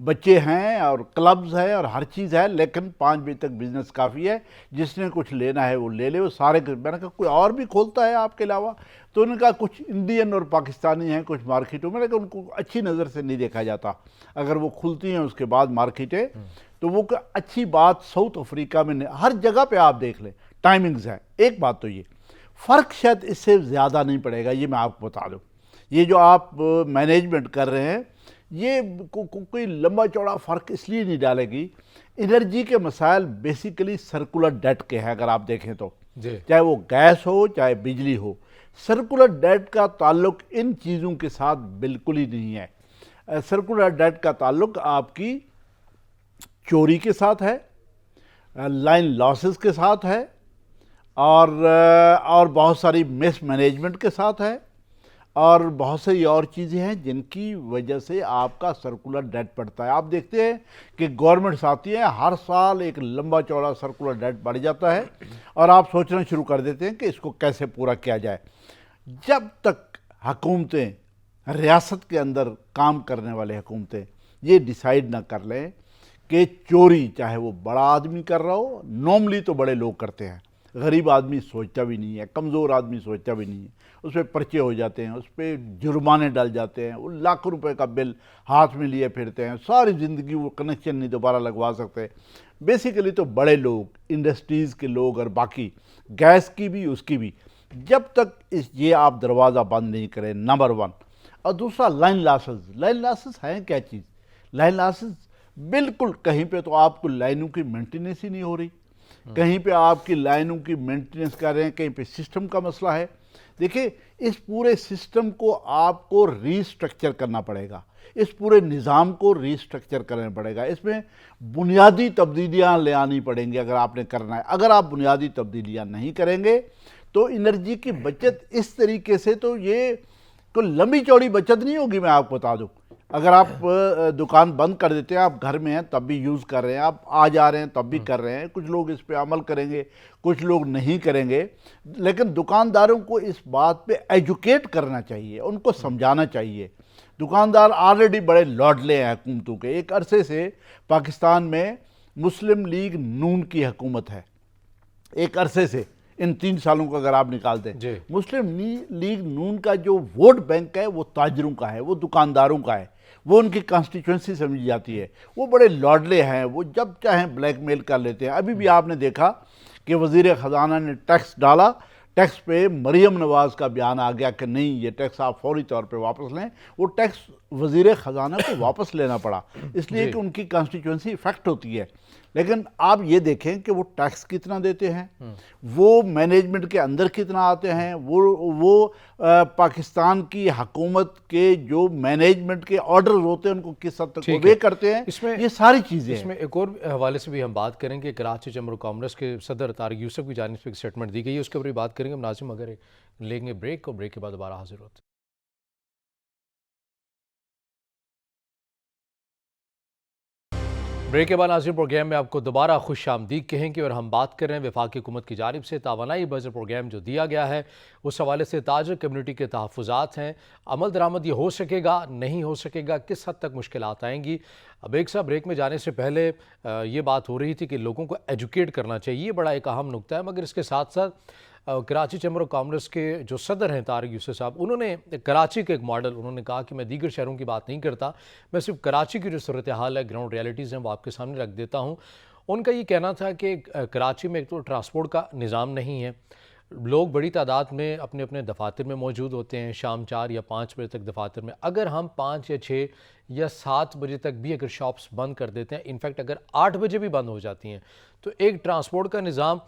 بچے ہیں اور کلبز ہیں اور ہر چیز ہے، لیکن 5 بجے تک بزنس کافی ہے، جس نے کچھ لینا ہے وہ لے لے، وہ سارے۔ میں نے کہا کوئی اور بھی کھولتا ہے آپ کے علاوہ؟ تو انہوں نے کہا کچھ انڈین اور پاکستانی ہیں کچھ مارکیٹوں میں، لیکن ان کو اچھی نظر سے نہیں دیکھا جاتا، اگر وہ کھلتی ہیں اس کے بعد مارکیٹیں تو وہ اچھی بات ساؤتھ افریقہ میں ہر جگہ پہ آپ دیکھ لیں ٹائمنگز ہیں۔ ایک بات تو یہ فرق شاید اس سے زیادہ نہیں پڑے گا، یہ میں آپ کو بتا دوں، یہ جو آپ مینجمنٹ کر رہے ہیں یہ کوئی لمبا چوڑا فرق اس لیے نہیں ڈالے گی۔ انرجی کے مسائل بیسیکلی سرکولر ڈیٹ کے ہیں، اگر آپ دیکھیں تو جی چاہے وہ گیس ہو چاہے بجلی ہو، سرکولر ڈیٹ کا تعلق ان چیزوں کے ساتھ بالکل ہی نہیں ہے۔ سرکولر ڈیٹ کا تعلق آپ کی چوری کے ساتھ ہے، لائن لاسز کے ساتھ ہے، اور بہت ساری مس مینجمنٹ کے ساتھ ہے، اور بہت سی اور چیزیں ہیں جن کی وجہ سے آپ کا سرکولر ڈیٹ پڑتا ہے۔ آپ دیکھتے ہیں کہ گورنمنٹس آتی ہیں، ہر سال ایک لمبا چوڑا سرکولر ڈیٹ بڑھ جاتا ہے، اور آپ سوچنا شروع کر دیتے ہیں کہ اس کو کیسے پورا کیا جائے۔ جب تک حکومتیں، ریاست کے اندر کام کرنے والے حکومتیں یہ ڈیسائیڈ نہ کر لیں کہ چوری چاہے وہ بڑا آدمی کر رہا ہو، نارملی تو بڑے لوگ کرتے ہیں، غریب آدمی سوچتا بھی نہیں ہے، کمزور آدمی سوچتا بھی نہیں ہے، اس پہ پرچے ہو جاتے ہیں، اس پہ جرمانے ڈال جاتے ہیں، وہ لاکھوں روپے کا بل ہاتھ میں لیے پھرتے ہیں، ساری زندگی وہ کنیکشن نہیں دوبارہ لگوا سکتے۔ بیسیکلی تو بڑے لوگ، انڈسٹریز کے لوگ، اور باقی گیس کی بھی اس کی بھی، جب تک یہ آپ دروازہ بند نہیں کریں، نمبر 1۔ اور دوسرا لائن لاسز ہیں کیا چیز؟ لائن لاسز بالکل کہیں پہ تو آپ کو لائنوں کی مینٹیننس ہی نہیں ہو رہی، کہیں پہ آپ کی لائنوں کی مینٹیننس کر رہے ہیں، کہیں پہ سسٹم کا مسئلہ ہے۔ دیکھیں اس پورے سسٹم کو آپ کو ری سٹرکچر کرنا پڑے گا، اس پورے نظام کو ری سٹرکچر کرنا پڑے گا، اس میں بنیادی تبدیلیاں لے آنی پڑیں گی اگر آپ نے کرنا ہے۔ اگر آپ بنیادی تبدیلیاں نہیں کریں گے تو انرجی کی بچت اس طریقے سے تو یہ کوئی لمبی چوڑی بچت نہیں ہوگی، میں آپ کو بتا دوں۔ اگر آپ دکان بند کر دیتے ہیں، آپ گھر میں ہیں تب بھی یوز کر رہے ہیں، آپ آ جا رہے ہیں تب بھی کر رہے ہیں، کچھ لوگ اس پہ عمل کریں گے کچھ لوگ نہیں کریں گے، لیکن دکانداروں کو اس بات پہ ایجوکیٹ کرنا چاہیے، ان کو سمجھانا چاہیے۔ دکاندار آلریڈی بڑے لاڈلے ہیں حکومتوں کے۔ ایک عرصے سے پاکستان میں مسلم لیگ نون کی حکومت ہے، ایک عرصے سے، ان 3 سالوں کو اگر آپ نکال دیں، جی مسلم لیگ نون کا جو ووٹ بینک ہے وہ تاجروں کا ہے، وہ دکانداروں کا ہے، وہ ان کی کانسٹیچوئنسی سمجھی جاتی ہے، وہ بڑے لاڈلے ہیں، وہ جب چاہیں بلیک میل کر لیتے ہیں۔ ابھی بھی آپ نے دیکھا کہ وزیر خزانہ نے ٹیکس ڈالا، ٹیکس پہ مریم نواز کا بیان آ گیا کہ نہیں یہ ٹیکس آپ فوری طور پہ واپس لیں، وہ ٹیکس وزیر خزانہ کو واپس لینا پڑا، اس لیے کہ ان کی کانسٹیچوئنسی افیکٹ ہوتی ہے۔ لیکن آپ یہ دیکھیں کہ وہ ٹیکس کتنا دیتے ہیں، وہ مینجمنٹ کے اندر کتنا آتے ہیں، وہ پاکستان کی حکومت کے جو مینجمنٹ کے آرڈرز ہوتے ہیں ان کو کس حد تک اوبے کرتے ہیں، یہ ساری چیزیں اس میں ایک اور حوالے سے بھی ہم بات کریں گے۔ کراچی چیمبر آف کامرس کے صدر طارق یوسف کی جانب سے ایک اسٹیٹمنٹ دی گئی ہے، اس کے اوپر بھی بات کریں گے۔ ناظرین اگر لیں گے بریک، اور بریک کے بعد دوبارہ حاضر ہوتے ہیں۔ بریک کے بعد ناظرین پروگرام میں آپ کو دوبارہ خوش آمدید کہیں گے، اور ہم بات کر رہے ہیں وفاقی حکومت کی جانب سے توانائی بجٹ پروگرام جو دیا گیا ہے، اس حوالے سے تاجر کمیونٹی کے تحفظات ہیں، عمل درآمد یہ ہو سکے گا نہیں ہو سکے گا، کس حد تک مشکلات آئیں گی۔ اب ایک سا بریک میں جانے سے پہلے یہ بات ہو رہی تھی کہ لوگوں کو ایجوکیٹ کرنا چاہیے، یہ بڑا ایک اہم نکتہ ہے، مگر اس کے ساتھ ساتھ کراچی چیمبر آف کامرس کے جو صدر ہیں طارق یوسف صاحب، انہوں نے کراچی کے ایک ماڈل، انہوں نے کہا کہ میں دیگر شہروں کی بات نہیں کرتا، میں صرف کراچی کی جو صورتحال ہے، گراؤنڈ ریالٹیز ہیں، وہ آپ کے سامنے رکھ دیتا ہوں۔ ان کا یہ کہنا تھا کہ کراچی میں ایک تو ٹرانسپورٹ کا نظام نہیں ہے، لوگ بڑی تعداد میں اپنے اپنے دفاتر میں موجود ہوتے ہیں، شام 4 یا 5 بجے تک دفاتر میں، اگر ہم 5 یا 6 یا 7 بجے تک بھی اگر شاپس بند کر دیتے ہیں، انفیکٹ اگر 8 بجے بھی بند ہو جاتی ہیں، تو ایک ٹرانسپورٹ کا نظام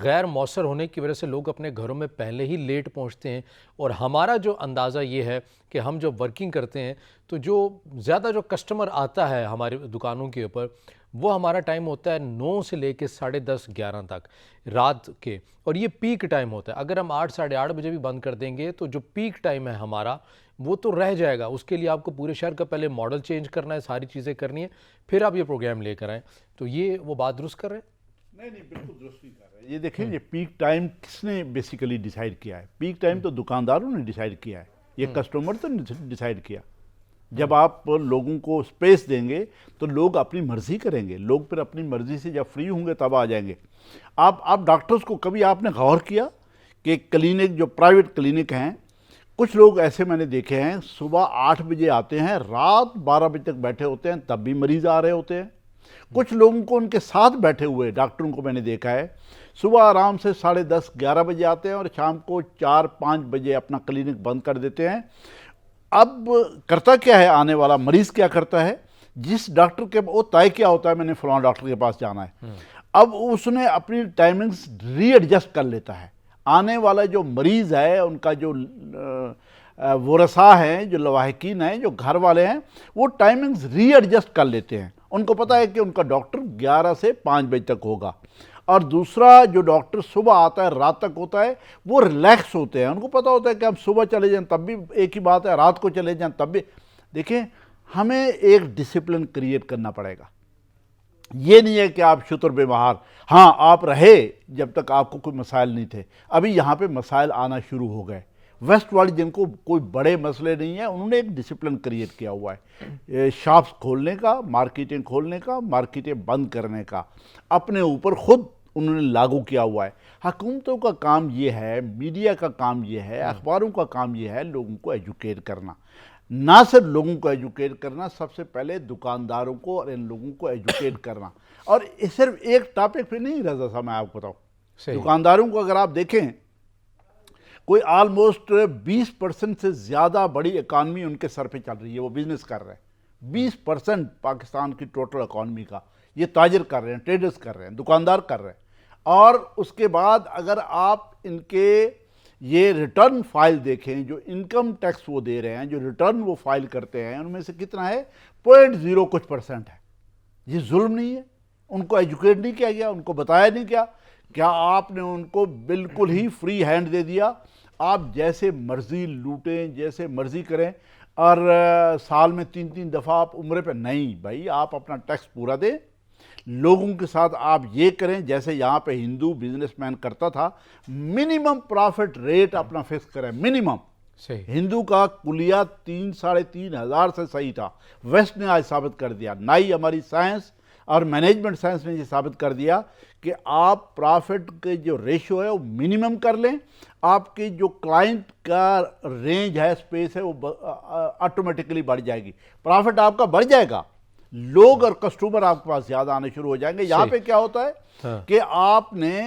غیر مؤثر ہونے کی وجہ سے لوگ اپنے گھروں میں پہلے ہی لیٹ پہنچتے ہیں۔ اور ہمارا جو اندازہ یہ ہے کہ ہم جو ورکنگ کرتے ہیں تو جو زیادہ جو کسٹمر آتا ہے ہماری دکانوں کے اوپر، وہ ہمارا ٹائم ہوتا ہے 9 سے لے کے 10:30 11 تک رات کے، اور یہ پیک ٹائم ہوتا ہے۔ اگر ہم 8 ساڑھے 8 بجے بھی بند کر دیں گے تو جو پیک ٹائم ہے ہمارا وہ تو رہ جائے گا، اس کے لیے آپ کو پورے شہر کا پہلے ماڈل چینج کرنا ہے، ساری چیزیں کرنی ہے، پھر آپ یہ پروگرام لے کر آئیں۔ تو یہ وہ بات درست کر رہے ہیں؟ نہیں بالکل درست نہیں کر رہے۔ یہ دیکھیں یہ پیک ٹائم کس نے بیسیکلی ڈیسائیڈ کیا ہے؟ پیک ٹائم تو دکانداروں نے ڈیسائیڈ کیا ہے، یہ کسٹمر تو ڈیسائیڈ کیا۔ جب آپ لوگوں کو سپیس دیں گے تو لوگ اپنی مرضی کریں گے، لوگ پھر اپنی مرضی سے جب فری ہوں گے تب آ جائیں گے۔ آپ ڈاکٹرز کو کبھی آپ نے غور کیا کہ کلینک جو پرائیویٹ کلینک ہیں، کچھ لوگ ایسے میں نے دیکھے ہیں صبح 8 بجے آتے ہیں، رات 12 بجے تک بیٹھے ہوتے ہیں، تب بھی مریض آ رہے ہوتے ہیں۔ کچھ لوگوں کو ان کے ساتھ بیٹھے ہوئے ڈاکٹروں کو میں نے دیکھا ہے، صبح آرام سے 10:30 11 بجے آتے ہیں اور شام کو 4-5 بجے اپنا کلینک بند کر دیتے ہیں۔ اب کرتا کیا ہے آنے والا مریض، کیا کرتا ہے؟ جس ڈاکٹر کے وہ طے کیا ہوتا ہے میں نے فلاں ڈاکٹر کے پاس جانا ہے، اب اس نے اپنی ٹائمنگز ری ایڈجسٹ کر لیتا ہے۔ آنے والا جو مریض ہے، ان کا جو ورثاء ہیں، جو لواحقین ہیں، جو گھر والے ہیں، وہ ٹائمنگز ری ایڈجسٹ کر لیتے ہیں۔ ان کو پتہ ہے کہ ان کا ڈاکٹر 11 سے 5 بجے تک ہوگا، اور دوسرا جو ڈاکٹر صبح آتا ہے رات تک ہوتا ہے، وہ ریلیکس ہوتے ہیں۔ ان کو پتہ ہوتا ہے کہ ہم صبح چلے جائیں تب بھی ایک ہی بات ہے، رات کو چلے جائیں تب بھی۔ دیکھیں، ہمیں ایک ڈسپلن کریٹ کرنا پڑے گا۔ یہ نہیں ہے کہ آپ شتر بے مہار، ہاں آپ رہے جب تک آپ کو کوئی مسائل نہیں تھے، ابھی یہاں پہ مسائل آنا شروع ہو گئے۔ ویسٹ والی جن کو کوئی بڑے مسئلے نہیں ہیں، انہوں نے ایک ڈسپلن کریٹ کیا ہوا ہے، شاپس کھولنے کا، مارکیٹیں کھولنے کا، مارکیٹیں بند کرنے کا، اپنے اوپر خود انہوں نے لاگو کیا ہوا ہے۔ حکومتوں کا کام یہ ہے، میڈیا کا کام یہ ہے، اخباروں کا کام یہ ہے لوگوں کو ایجوکیٹ کرنا۔ نہ صرف لوگوں کو ایجوکیٹ کرنا، سب سے پہلے دکانداروں کو اور ان لوگوں کو ایجوکیٹ کرنا۔ اور صرف ایک ٹاپک پہ نہیں رضا صاحب، میں آپ کو بتاؤں، دکانداروں کو اگر آپ دیکھیں، کوئی آلموسٹ 20% سے زیادہ بڑی اکانومی ان کے سر پہ چل رہی ہے، وہ بزنس کر رہے ہیں۔ 20% پاکستان کی ٹوٹل اکانومی کا یہ تاجر کر رہے ہیں، ٹریڈرز کر رہے ہیں، دکاندار کر رہے ہیں۔ اور اس کے بعد اگر آپ ان کے یہ ریٹرن فائل دیکھیں، جو انکم ٹیکس وہ دے رہے ہیں، جو ریٹرن وہ فائل کرتے ہیں، ان میں سے کتنا ہے؟ 0.0 کچھ % ہے۔ یہ ظلم نہیں ہے؟ ان کو ایجوکیٹ نہیں کیا گیا؟ ان کو بتایا نہیں کیا؟ کیا آپ نے ان کو بالکل ہی فری ہینڈ دے دیا، آپ جیسے مرضی لوٹیں، جیسے مرضی کریں، اور سال میں 3 دفعہ آپ عمرے پہ؟ نہیں بھائی، آپ اپنا ٹیکس پورا دیں، لوگوں کے ساتھ آپ یہ کریں جیسے یہاں پہ ہندو بزنس مین کرتا تھا، منیمم پرافٹ ریٹ اپنا فکس کریں، منیمم۔ ہندو کا کلیہ 3-3.5 ہزار سے صحیح تھا، ویسٹ نے آج ثابت کر دیا، نہ ہی ہماری سائنس اور مینجمنٹ سائنس نے یہ ثابت کر دیا کہ آپ پرافٹ کے جو ریشو ہے وہ منیمم کر لیں، آپ کی جو کلائنٹ کا رینج ہے، سپیس ہے، وہ آٹومیٹکلی بڑھ جائے گی، پرافٹ آپ کا بڑھ جائے گا، لوگ اور کسٹمر آپ کے پاس زیادہ آنے شروع ہو جائیں گے۔ یہاں پہ کیا ہوتا ہے کہ آپ نے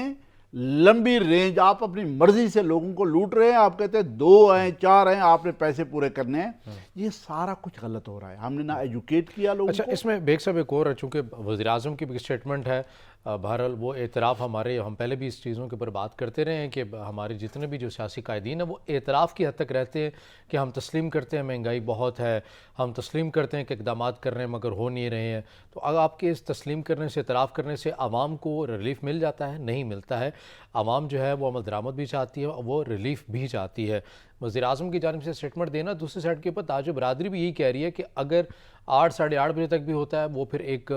لمبی رینج، آپ اپنی مرضی سے لوگوں کو لوٹ رہے ہیں، آپ کہتے ہیں 2 ہیں 4 ہیں، آپ نے پیسے پورے کرنے ہیں۔ یہ سارا کچھ غلط ہو رہا ہے، ہم نے نہ ایجوکیٹ کیا لوگوں کو۔ اچھا، اس میں بیگ صاحب ایک اور ہے، چونکہ وزیراعظم کی بھی اسٹیٹمنٹ ہے، بہرحال وہ اعتراف ہمارے، ہم پہلے بھی اس چیزوں کے اوپر بات کرتے رہے ہیں کہ ہمارے جتنے بھی جو سیاسی قائدین ہیں وہ اعتراف کی حد تک رہتے ہیں کہ ہم تسلیم کرتے ہیں مہنگائی بہت ہے، ہم تسلیم کرتے ہیں کہ اقدامات کر رہے ہیں مگر ہو نہیں رہے ہیں۔ تو اگر آپ کے اس تسلیم کرنے سے، اعتراف کرنے سے عوام کو ریلیف مل جاتا ہے؟ نہیں ملتا ہے۔ عوام جو ہے وہ عمل درآمد بھی چاہتی ہے، وہ ریلیف بھی چاہتی ہے۔ وزیراعظم کی جانب سے اسٹیٹمنٹ دینا، دوسری سائڈ کے اوپر تاجر برادری بھی یہی کہہ رہی ہے کہ اگر 8-8:30 بجے تک بھی ہوتا ہے، وہ پھر ایک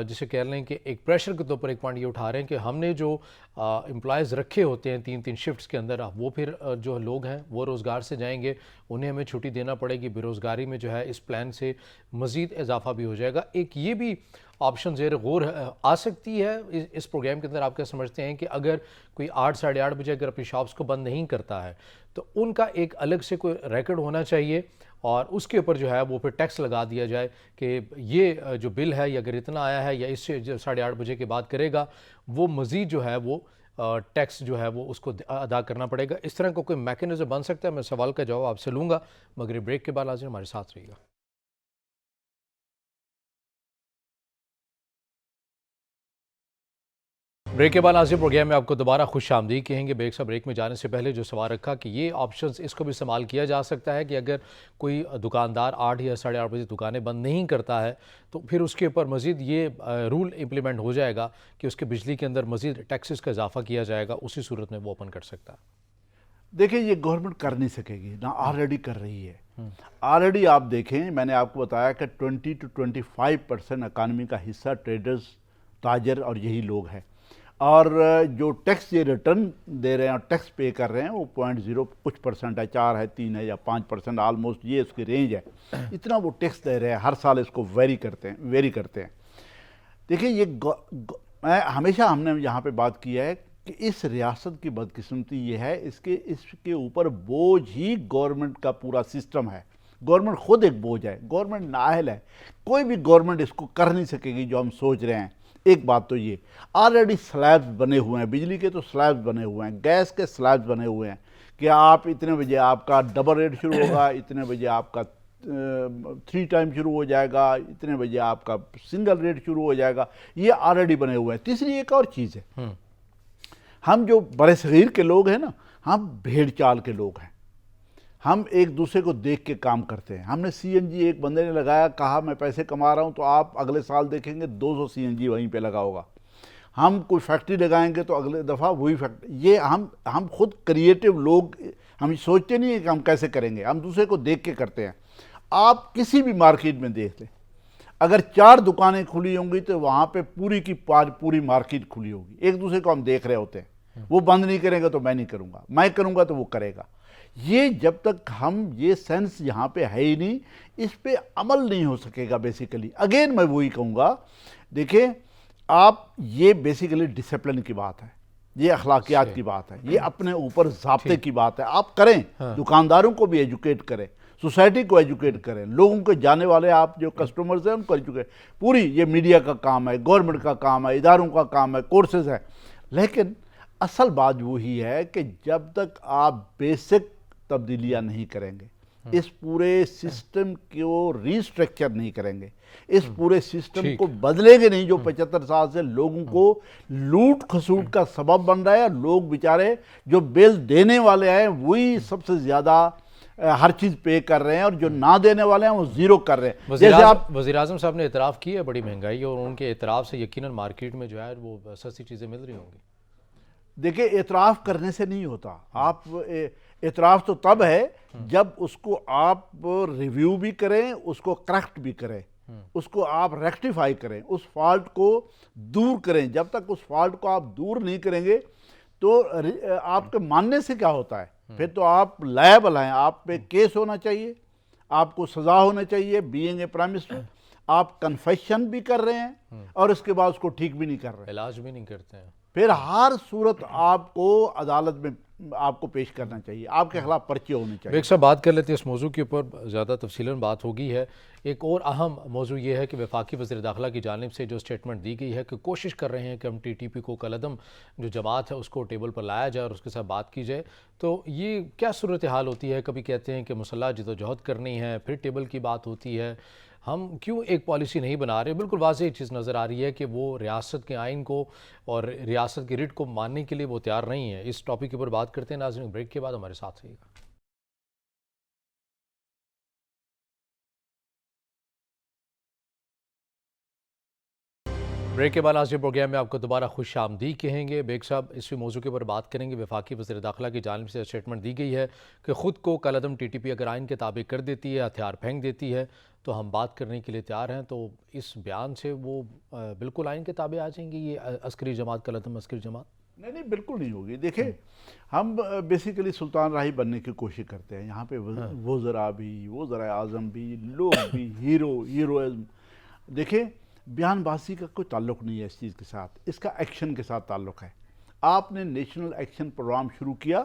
جسے کہہ لیں کہ ایک پریشر کے طور پر ایک پوائنٹ یہ اٹھا رہے ہیں کہ ہم نے جو امپلائز رکھے ہوتے ہیں 3 شفٹس کے اندر، وہ پھر جو لوگ ہیں وہ روزگار سے جائیں گے، انہیں ہمیں چھٹی دینا پڑے گی، بے روزگاری میں جو ہے اس پلان سے مزید اضافہ بھی ہو جائے گا۔ ایک یہ بھی آپشن زیر غور آ سکتی ہے اس پروگرام کے اندر۔ آپ کیا سمجھتے ہیں کہ اگر کوئی 8-8:30 بجے اگر اپنی شاپس کو بند نہیں کرتا ہے تو ان کا ایک الگ سے کوئی ریکارڈ ہونا چاہیے، اور اس کے اوپر جو ہے وہ پھر ٹیکس لگا دیا جائے کہ یہ جو بل ہے، یا اگر اتنا آیا ہے یا اس سے 8:30 بجے کے بعد کرے گا، وہ مزید جو ہے وہ ٹیکس جو ہے وہ اس کو ادا کرنا پڑے گا۔ اس طرح کا کوئی میکینزم بن سکتا ہے؟ میں سوال کا جواب آپ سے لوں گا، مگر بریک کے بعد حاضر ہمارے ساتھ رہیے گا۔ بریک کے بعد ناظرین پروگرام میں آپ کو دوبارہ خوش آمدید کہیں گے۔ بیگ صاحب بریک میں جانے سے پہلے جو سوال رکھا کہ یہ آپشنز، اس کو بھی استعمال کیا جا سکتا ہے کہ اگر کوئی دکاندار 8 یا 8:30 بجے دکانیں بند نہیں کرتا ہے تو پھر اس کے اوپر مزید یہ رول امپلیمنٹ ہو جائے گا کہ اس کے بجلی کے اندر مزید ٹیکسز کا اضافہ کیا جائے گا، اسی صورت میں وہ اوپن کر سکتا ہے۔ دیکھیں، یہ گورنمنٹ کر نہیں سکے گی، نہ آلریڈی کر رہی ہے۔ آلریڈی آپ دیکھیں، میں نے آپ کو بتایا کہ 20 to 25% اکانومی کا حصہ ٹریڈرز، تاجر اور یہی لوگ ہیں۔ اور جو ٹیکس یہ ریٹرن دے رہے ہیں اور ٹیکس پے کر رہے ہیں وہ 0.0 کچھ پرسنٹ ہے، 4 ہے، 3 ہے یا 5% آلموسٹ، یہ اس کی رینج ہے، اتنا وہ ٹیکس دے رہے ہیں، ہر سال اس کو ویری کرتے ہیں۔ دیکھیں یہ ہمیشہ ہم نے یہاں پہ بات کی ہے کہ اس ریاست کی بدقسمتی یہ ہے اس کے اوپر بوجھ ہی گورنمنٹ کا پورا سسٹم ہے، گورنمنٹ خود ایک بوجھ ہے، گورنمنٹ نااہل ہے، کوئی بھی گورنمنٹ اس کو کر نہیں سکے گی جو ہم سوچ رہے ہیں۔ ایک بات تو یہ آلریڈی سلیبز بنے ہوئے ہیں، بجلی کے تو سلیبز بنے ہوئے ہیں، گیس کے سلیبز بنے ہوئے ہیں کہ آپ اتنے بجے آپ کا ڈبل ریٹ شروع ہوگا، اتنے بجے آپ کا 3 ٹائم شروع ہو جائے گا، اتنے بجے آپ کا سنگل ریٹ شروع ہو جائے گا، یہ آلریڈی بنے ہوئے ہیں۔ تیسری ایک اور چیز ہے، ہم جو برے صغیر کے لوگ ہیں نا، ہم بھیڑ چال کے لوگ ہیں، ہم ایک دوسرے کو دیکھ کے کام کرتے ہیں۔ ہم نے سی این جی ایک بندے نے لگایا، کہا میں پیسے کما رہا ہوں، تو آپ اگلے سال دیکھیں گے 200 سی این جی وہیں پہ لگا ہوگا۔ ہم کوئی فیکٹری لگائیں گے تو اگلے دفعہ وہی فیکٹری، یہ ہم خود کریٹو لوگ، ہم سوچتے نہیں ہیں کہ ہم کیسے کریں گے، ہم دوسرے کو دیکھ کے کرتے ہیں۔ آپ کسی بھی مارکیٹ میں دیکھ لیں، اگر 4 دکانیں کھلی ہوں گی تو وہاں پہ پوری کی پوری مارکیٹ کھلی ہوگی، ایک دوسرے کو ہم دیکھ رہے ہوتے ہیں، وہ بند نہیں کریں گے تو میں نہیں کروں گا، میں کروں گا تو وہ کرے گا۔ یہ جب تک ہم یہ سینس یہاں پہ ہے ہی نہیں، اس پہ عمل نہیں ہو سکے گا بیسیکلی۔ اگین میں وہی کہوں گا، دیکھیں آپ، یہ بیسیکلی ڈسپلن کی بات ہے، یہ اخلاقیات کی بات ہے، یہ اپنے اوپر ضابطے کی بات ہے۔ آپ کریں، دکانداروں کو بھی ایجوکیٹ کریں، سوسائٹی کو ایجوکیٹ کریں، لوگوں کے جانے والے آپ جو کسٹمرز ہیں ان کو ایجوکیٹ، پوری یہ میڈیا کا کام ہے، گورنمنٹ کا کام ہے، اداروں کا کام ہے، کورسز ہیں۔ لیکن اصل بات وہی ہے کہ جب تک آپ بیسک تبدیلیاں نہیں کریں گے، اس پورے سسٹم کو ریسٹرکچر نہیں کریں گے، اس پورے سسٹم کو بدلیں گے نہیں، جو 75 سال سے لوگوں کو لوٹ کھسوٹ کا سبب بن رہا ہے، لوگ بیچارے جو بل دینے والے ہیں وہی سب سے زیادہ ہر چیز پے کر رہے ہیں، اور جو نہ دینے والے ہیں وہ زیرو کر رہے ہیں۔ جیسے آپ وزیر اعظم صاحب نے اعتراف کی ہے بڑی مہنگائی، اور ان کے اعتراف سے یقیناً مارکیٹ میں جو ہے وہ سستی چیزیں مل رہی ہوں گی۔ دیکھیں اعتراف کرنے سے نہیں ہوتا، آپ اعتراف تو تب ہے جب اس کو آپ ریویو بھی کریں، اس کو کریکٹ بھی کریں، اس کو آپ ریکٹیفائی کریں، اس فالٹ کو دور کریں۔ جب تک اس فالٹ کو آپ دور نہیں کریں گے تو آپ کے ماننے سے کیا ہوتا ہے؟ پھر تو آپ لائبل ہیں، آپ پہ کیس ہونا چاہیے، آپ کو سزا ہونا چاہیے، بینگ اے پرائم منسٹر۔ آپ کنفیشن بھی کر رہے ہیں اور اس کے بعد اس کو ٹھیک بھی نہیں کر رہے، علاج بھی نہیں کرتے ہیں۔ پھر ہر صورت آپ کو عدالت میں آپ کو پیش کرنا چاہیے، آپ کے خلاف پرچے ہونے چاہیے۔ بیگ صاحب بات کر لیتے ہیں اس موضوع کے اوپر، زیادہ تفصیلاً بات ہوگی ہے۔ ایک اور اہم موضوع یہ ہے کہ وفاقی وزیر داخلہ کی جانب سے جو سٹیٹمنٹ دی گئی ہے کہ کوشش کر رہے ہیں کہ ہم ٹی ٹی پی کو کالعدم جو جماعت ہے اس کو ٹیبل پر لایا جائے اور اس کے ساتھ بات کی جائے، تو یہ کیا صورتحال ہوتی ہے؟ کبھی کہتے ہیں کہ مسلح جدوجہد کرنی ہے، پھر ٹیبل کی بات ہوتی ہے، ہم کیوں ایک پالیسی نہیں بنا رہے؟ بالکل واضح چیز نظر آ رہی ہے کہ وہ ریاست کے آئین کو اور ریاست کی ریٹ کو ماننے کے لیے وہ تیار نہیں ہے۔ اس ٹاپک کے اوپر بات کرتے ہیں، ناظرین بریک کے بعد ہمارے ساتھ رہیے گا۔ بریک کے بعد آج کے پروگرام میں آپ کو دوبارہ خوش آمدید کہیں گے۔ بیگ صاحب اسی موضوع کے اوپر بات کریں گے۔ وفاقی وزیر داخلہ کی جانب سے اسٹیٹمنٹ دی گئی ہے کہ خود کو کالعدم ٹی ٹی پی اگر آئین کے تابع کر دیتی ہے، ہتھیار پھینک دیتی ہے، تو ہم بات کرنے کے لیے تیار ہیں۔ تو اس بیان سے وہ بالکل آئین کے تابع آ جائیں گے یہ عسکری جماعت، کالعدم عسکری جماعت؟ نہیں بالکل نہیں ہوگی۔ دیکھیں ہم بیسیکلی سلطان راہی بننے کی کوشش کرتے ہیں، یہاں پہ وزراء بھی، وزراء اعظم بھی، لوگ بھی، ہیروئزم۔ دیکھیں بیان بازی کا کوئی تعلق نہیں ہے اس چیز کے ساتھ، اس کا ایکشن کے ساتھ تعلق ہے۔ آپ نے نیشنل ایکشن پروگرام شروع کیا،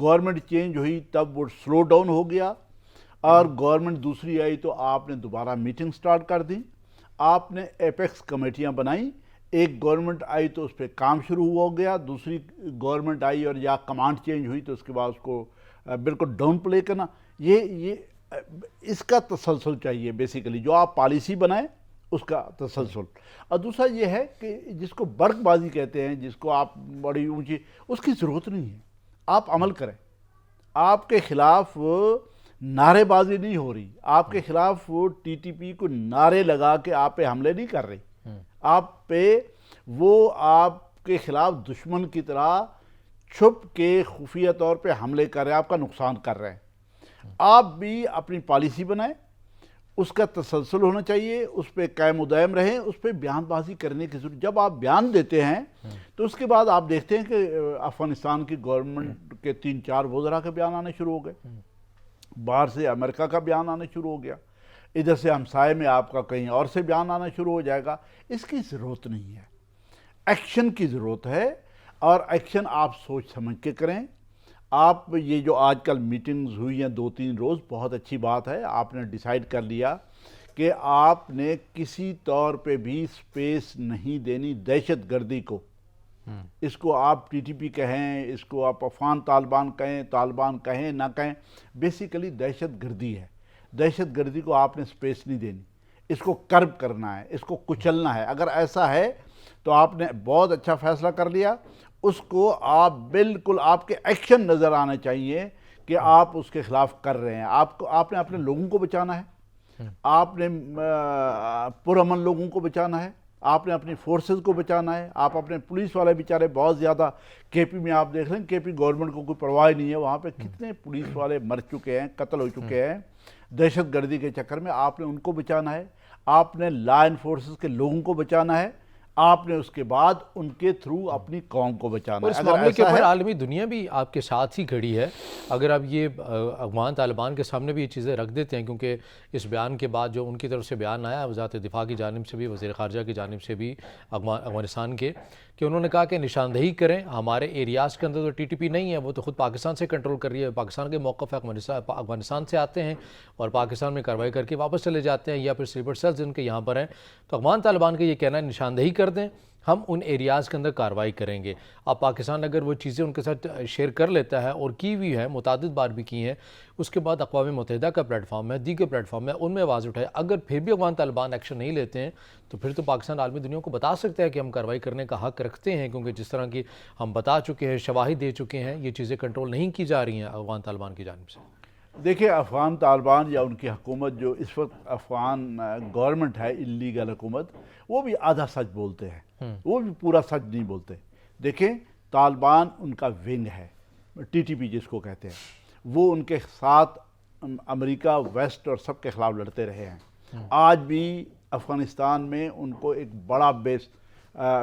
گورنمنٹ چینج ہوئی تب وہ سلو ڈاؤن ہو گیا، اور گورنمنٹ دوسری آئی تو آپ نے دوبارہ میٹنگ سٹارٹ کر دی، آپ نے ایپیکس کمیٹیاں بنائیں، ایک گورنمنٹ آئی تو اس پہ کام شروع ہو گیا، دوسری گورنمنٹ آئی اور یا کمانڈ چینج ہوئی تو اس کے بعد اس کو بالکل ڈاؤن پلے کرنا۔ یہ اس کا تسلسل چاہیے بیسیکلی، جو آپ پالیسی بنائیں اس کا تسلسل۔ اور دوسرا یہ ہے کہ جس کو برق بازی کہتے ہیں، جس کو آپ بڑی اونچی، اس کی ضرورت نہیں ہے، آپ عمل کریں۔ آپ کے خلاف نعرے بازی نہیں ہو رہی، آپ کے خلاف ٹی ٹی پی کو نعرے لگا کے آپ پہ حملے نہیں کر رہی، آپ پہ وہ آپ کے خلاف دشمن کی طرح چھپ کے خفیہ طور پہ حملے کر رہے ہیں، آپ کا نقصان کر رہے ہیں۔ آپ بھی اپنی پالیسی بنائیں، اس کا تسلسل ہونا چاہیے، اس پہ قائم و دائم رہیں، اس پہ بیان بازی کرنے کی ضرورت. جب آپ بیان دیتے ہیں تو اس کے بعد آپ دیکھتے ہیں کہ افغانستان کی گورنمنٹ کے 3-4 وزراء کے بیان آنے شروع ہو گئے، باہر سے امریکہ کا بیان آنا شروع ہو گیا، ادھر سے ہمسائے میں آپ کا کہیں اور سے بیان آنا شروع ہو جائے گا. اس کی ضرورت نہیں ہے، ایکشن کی ضرورت ہے، اور ایکشن آپ سوچ سمجھ کے کریں. آپ یہ جو آج کل میٹنگز ہوئی ہیں 2-3 روز، بہت اچھی بات ہے. آپ نے ڈیسائیڈ کر لیا کہ آپ نے کسی طور پہ بھی سپیس نہیں دینی دہشت گردی کو. اس کو آپ ٹی ٹی پی کہیں، اس کو آپ افغان طالبان کہیں، طالبان کہیں نہ کہیں، بیسیکلی دہشت گردی ہے. دہشت گردی کو آپ نے سپیس نہیں دینی، اس کو کرب کرنا ہے، اس کو کچلنا ہے. اگر ایسا ہے تو آپ نے بہت اچھا فیصلہ کر لیا. اس کو آپ بالکل، آپ کے ایکشن نظر آنے چاہیے کہ آپ اس کے خلاف کر رہے ہیں. آپ نے اپنے لوگوں کو بچانا ہے، آپ نے پرامن لوگوں کو بچانا ہے، آپ نے اپنی فورسز کو بچانا ہے. آپ اپنے پولیس والے بیچارے بہت زیادہ، کے پی میں آپ دیکھ لیں، کے پی گورنمنٹ کو کوئی پرواہ نہیں ہے، وہاں پہ کتنے پولیس والے مر چکے ہیں، قتل ہو چکے ہیں دہشت گردی کے چکر میں. آپ نے ان کو بچانا ہے، آپ نے لا انفورسز کے لوگوں کو بچانا ہے، آپ نے اس کے بعد ان کے تھرو اپنی قوم کو بچانا اور ہے. اس اگر معاملے کے ایسا اوپر ہے، عالمی دنیا بھی آپ کے ساتھ ہی کھڑی ہے. اگر آپ یہ افغان طالبان کے سامنے بھی یہ چیزیں رکھ دیتے ہیں، کیونکہ اس بیان کے بعد جو ان کی طرف سے بیان آیا وزارت دفاع کی جانب سے بھی، وزیر خارجہ کی جانب سے بھی افغانستان کے، کہ انہوں نے کہا کہ نشاندہی کریں ہمارے ایریاز کے اندر تو ٹی ٹی پی نہیں ہے، وہ تو خود پاکستان سے کنٹرول کر رہی ہے، پاکستان کے موقف افغانستان سے آتے ہیں اور پاکستان میں کارروائی کر کے واپس چلے جاتے ہیں، یا پھر سلیپر سیلز ان کے یہاں پر ہیں. تو افغان طالبان کا یہ کہنا ہے نشاندہی کر دیں، ہم ان ایریاز کے اندر کارروائی کریں گے. اب پاکستان اگر وہ چیزیں ان کے ساتھ شیئر کر لیتا ہے، اور کی بھی ہے، متعدد بار بھی کی ہیں، اس کے بعد اقوام متحدہ کا پلیٹ فارم ہے، دیگر پلیٹ فارم ہے، ان میں آواز اٹھائے. اگر پھر بھی افغان طالبان ایکشن نہیں لیتے ہیں تو پھر تو پاکستان عالمی دنیا کو بتا سکتا ہے کہ ہم کارروائی کرنے کا حق رکھتے ہیں، کیونکہ جس طرح کی ہم بتا چکے ہیں، شواہد دے چکے ہیں، یہ چیزیں کنٹرول نہیں کی جا رہی ہیں افغان طالبان کی جانب سے. دیکھیں افغان طالبان یا ان کی حکومت جو اس وقت افغان گورنمنٹ ہے، اللیگل حکومت، وہ بھی آدھا سچ بولتے ہیں، وہ بھی پورا سچ نہیں بولتے. دیکھیں طالبان ان کا ونگ ہے، ٹی ٹی پی جس کو کہتے ہیں، وہ ان کے ساتھ امریکہ، ویسٹ اور سب کے خلاف لڑتے رہے ہیں. آج بھی افغانستان میں ان کو ایک بڑا بیس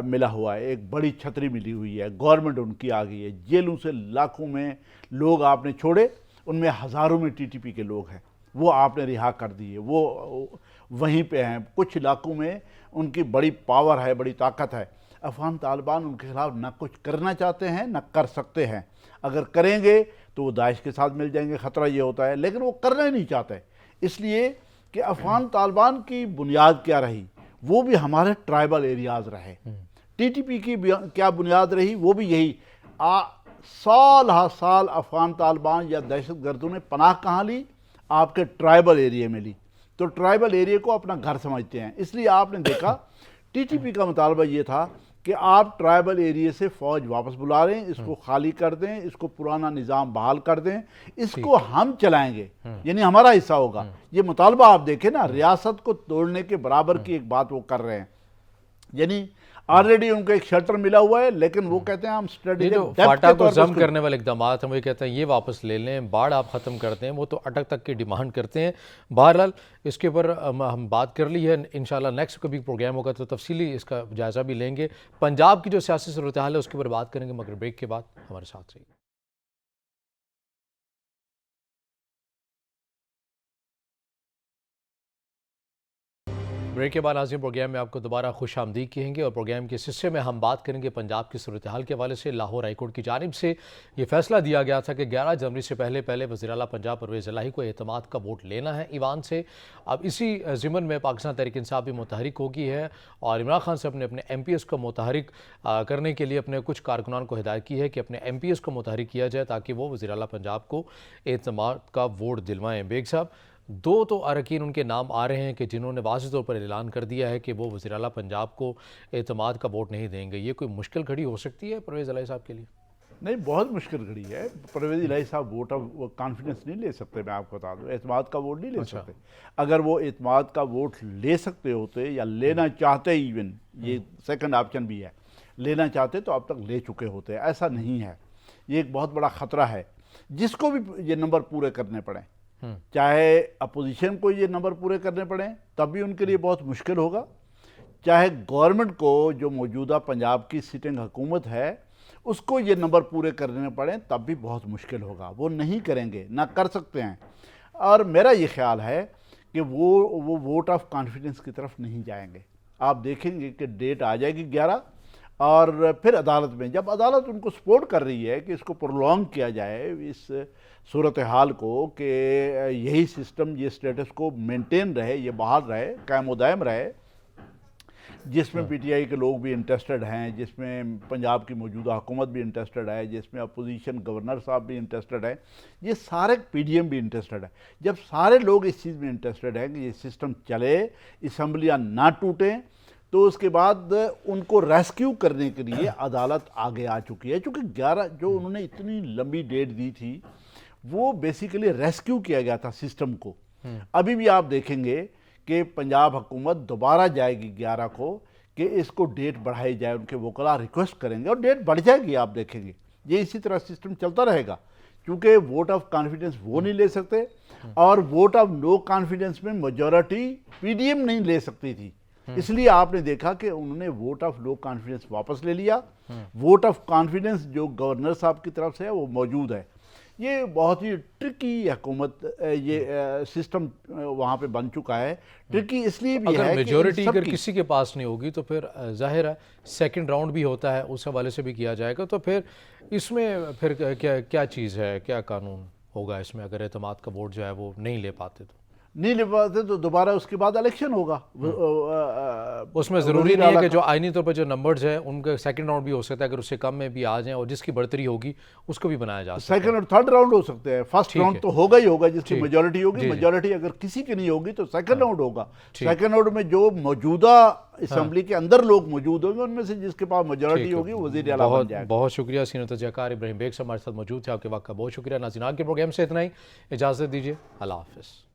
ملا ہوا ہے، ایک بڑی چھتری ملی ہوئی ہے، گورنمنٹ ان کی آ گئی ہے. جیلوں سے لاکھوں میں لوگ آپ نے چھوڑے، ان میں ہزاروں میں ٹی ٹی پی کے لوگ ہیں، وہ آپ نے رہا کر دیے، وہ وہیں پہ ہیں. کچھ علاقوں میں ان کی بڑی پاور ہے، بڑی طاقت ہے. افغان طالبان ان کے خلاف نہ کچھ کرنا چاہتے ہیں نہ کر سکتے ہیں. اگر کریں گے تو وہ داعش کے ساتھ مل جائیں گے، خطرہ یہ ہوتا ہے، لیکن وہ کرنا ہی نہیں چاہتے. اس لیے کہ افغان طالبان کی بنیاد کیا رہی؟ وہ بھی ہمارے ٹرائبل ایریاز رہے. ٹی ٹی پی کی کیا بنیاد رہی؟ وہ بھی یہی. سال ہر سال افغان طالبان یا دہشت گردوں نے پناہ کہاں لی؟ آپ کے ٹرائبل ایریے میں لی. تو ٹرائبل ایریے کو اپنا گھر سمجھتے ہیں. اس لیے آپ نے دیکھا ٹی ٹی پی کا مطالبہ یہ تھا کہ آپ ٹرائبل ایریے سے فوج واپس بلا رہے ہیں، اس کو خالی کر دیں، اس کو پرانا نظام بحال کر دیں، اس کو ہم چلائیں گے، یعنی ہمارا حصہ ہوگا. یہ مطالبہ آپ دیکھیں نا، ریاست کو توڑنے کے برابر کی ایک بات وہ کر رہے ہیں. یعنی آلریڈی ان کو ایک شیلٹر ملا ہوا ہے، لیکن وہ کہتے ہیں ہم یہ جو فاٹا کو ضم کرنے والے اقدامات ہیں، وہ کہتے ہیں یہ واپس لے لیں، باڑ آپ ختم کرتے ہیں، وہ تو اٹک تک کی ڈیمانڈ کرتے ہیں. بہرحال اس کے اوپر ہم بات کر لی ہے، انشاءاللہ نیکسٹ کبھی پروگرام ہوگا تو تفصیلی اس کا جائزہ بھی لیں گے. پنجاب کی جو سیاسی صورتحال ہے اس کے اوپر بات کریں گے، مگر بریک کے بعد ہمارے ساتھ رہیے. بریک کے بعد ناظرین پروگرام میں آپ کو دوبارہ خوش آمدید کہیں گے، اور پروگرام کے اس حصے میں ہم بات کریں گے پنجاب کی صورتحال کے حوالے سے. لاہور ہائی کورٹ کی جانب سے یہ فیصلہ دیا گیا تھا کہ 11 جنوری سے پہلے وزیر اعلیٰ پنجاب پرویز الہی کو اعتماد کا ووٹ لینا ہے ایوان سے. اب اسی ضمن میں پاکستان تحریک انصاف بھی متحرک ہو گئی ہے، اور عمران خان سے اپنے ایم پی ایس کو متحرک کرنے کے لیے اپنے کچھ کارکنان کو ہدایت کی ہے کہ اپنے ایم پی ایس کو متحرک کیا جائے تاکہ وہ وزیر اعلیٰ پنجاب کو اعتماد کا ووٹ دلوائیں. بیگ صاحب، دو تو اراکین ان کے نام آ رہے ہیں کہ جنہوں نے واضح طور پر اعلان کر دیا ہے کہ وہ وزیر اعلیٰ پنجاب کو اعتماد کا ووٹ نہیں دیں گے. یہ کوئی مشکل کھڑی ہو سکتی ہے پرویز الہی صاحب کے لیے؟ نہیں، بہت مشکل گھڑی ہے. پرویز الہی صاحب ووٹ آف کانفیڈنس نہیں لے سکتے. میں آپ کو بتا دوں، اعتماد کا ووٹ نہیں لے سکتے. اگر وہ اعتماد کا ووٹ لے سکتے ہوتے یا لینا چاہتے، ایون یہ سیکنڈ آپشن بھی ہے، لینا چاہتے تو اب تک لے چکے ہوتے. ایسا نہیں ہے. یہ ایک بہت بڑا خطرہ ہے جس کو بھی یہ نمبر پورے کرنے پڑیں. چاہے اپوزیشن کو یہ نمبر پورے کرنے پڑیں تب بھی ان کے لیے بہت مشکل ہوگا، چاہے گورنمنٹ کو جو موجودہ پنجاب کی سٹنگ حکومت ہے اس کو یہ نمبر پورے کرنے پڑیں تب بھی بہت مشکل ہوگا، وہ نہیں کریں گے، نہ کر سکتے ہیں۔ اور میرا یہ خیال ہے کہ وہ ووٹ آف کانفیڈنس کی طرف نہیں جائیں گے۔ آپ دیکھیں گے کہ ڈیٹ آ جائے گی 11 اور پھر عدالت میں جب عدالت ان کو سپورٹ کر رہی ہے کہ اس کو پرولونگ کیا جائے اس صورتحال کو، کہ یہی سسٹم یہ سٹیٹس کو مینٹین رہے، یہ بحال رہے، قائم و دائم رہے، جس میں پی ٹی آئی کے لوگ بھی انٹرسٹڈ ہیں، جس میں پنجاب کی موجودہ حکومت بھی انٹرسٹڈ ہے، جس میں اپوزیشن گورنر صاحب بھی انٹرسٹڈ ہیں، یہ سارے پی ڈی ایم بھی انٹرسٹڈ ہے۔ جب سارے لوگ اس چیز میں انٹرسٹڈ ہیں کہ یہ سسٹم چلے، اسمبلیاں نہ ٹوٹیں، تو اس کے بعد ان کو ریسکیو کرنے کے لیے عدالت آگے آ چکی ہے، چونکہ 11 جو انہوں نے اتنی لمبی ڈیٹ دی تھی وہ بیسیکلی ریسکیو کیا گیا تھا سسٹم کو۔ ابھی بھی آپ دیکھیں گے کہ پنجاب حکومت دوبارہ جائے گی 11 کو کہ اس کو ڈیٹ بڑھائی جائے، ان کے وکلاء ریکویسٹ کریں گے اور ڈیٹ بڑھ جائے گی۔ آپ دیکھیں گے یہ اسی طرح سسٹم چلتا رہے گا، کیونکہ ووٹ آف کانفیڈنس وہ نہیں لے سکتے اور ووٹ آف نو کانفیڈنس میں میجورٹی پی ڈی ایم نہیں لے سکتی تھی، اس لیے آپ نے دیکھا کہ انہوں نے ووٹ آف نو کانفیڈنس واپس لے لیا۔ ووٹ آف کانفیڈنس جو گورنر صاحب کی طرف سے ہے وہ موجود ہے۔ یہ بہت ہی ٹرکی حکومت، یہ سسٹم وہاں پہ بن چکا ہے۔ ٹرکی اس لیے بھی ہے اگر کہ میجورٹی اگر کسی کے پاس نہیں ہوگی تو پھر ظاہر ہے سیکنڈ راؤنڈ بھی ہوتا ہے، اس حوالے سے بھی کیا جائے گا، تو پھر اس میں پھر کیا چیز ہے، کیا قانون ہوگا اس میں اگر اعتماد کا ووٹ جو ہے وہ نہیں لے پاتے تو؟ نہیں لے پاتے تو دوبارہ اس کے بعد الیکشن ہوگا۔ اس میں ضروری نہیں ہے کہ جو آئینی طور پر جو نمبرز ہیں ان کا سیکنڈ راؤنڈ بھی ہو سکتا ہے، اگر اس سے کم میں بھی آ جائیں اور جس کی بڑھتری ہوگی اس کو بھی بنایا جا سکتا ہے۔ سیکنڈ اور تھرڈ راؤنڈ ہو سکتے ہیں، فرسٹ راؤنڈ تو ہوگا ہی ہوگا جس کی میجورٹی ہوگی، میجورٹی اگر کسی کی نہیں ہوگی تو سیکنڈ راؤنڈ ہوگا۔ سیکنڈ راؤنڈ میں جو موجودہ اسمبلی کے اندر لوگ موجود ہوں گے ان میں سے جس کے پاس میجورٹی ہوگی وزیر اعلیٰ بن جائے گا۔ بہت شکریہ سینئر تجزیہ کار ابراہیم بیگ صاحب ہمارے ساتھ موجود تھے، آپ کے وقت کا بہت شکریہ۔ ناظرین آج کے پروگرام سے اتنا ہی، اجازت دیجیے، اللہ حافظ۔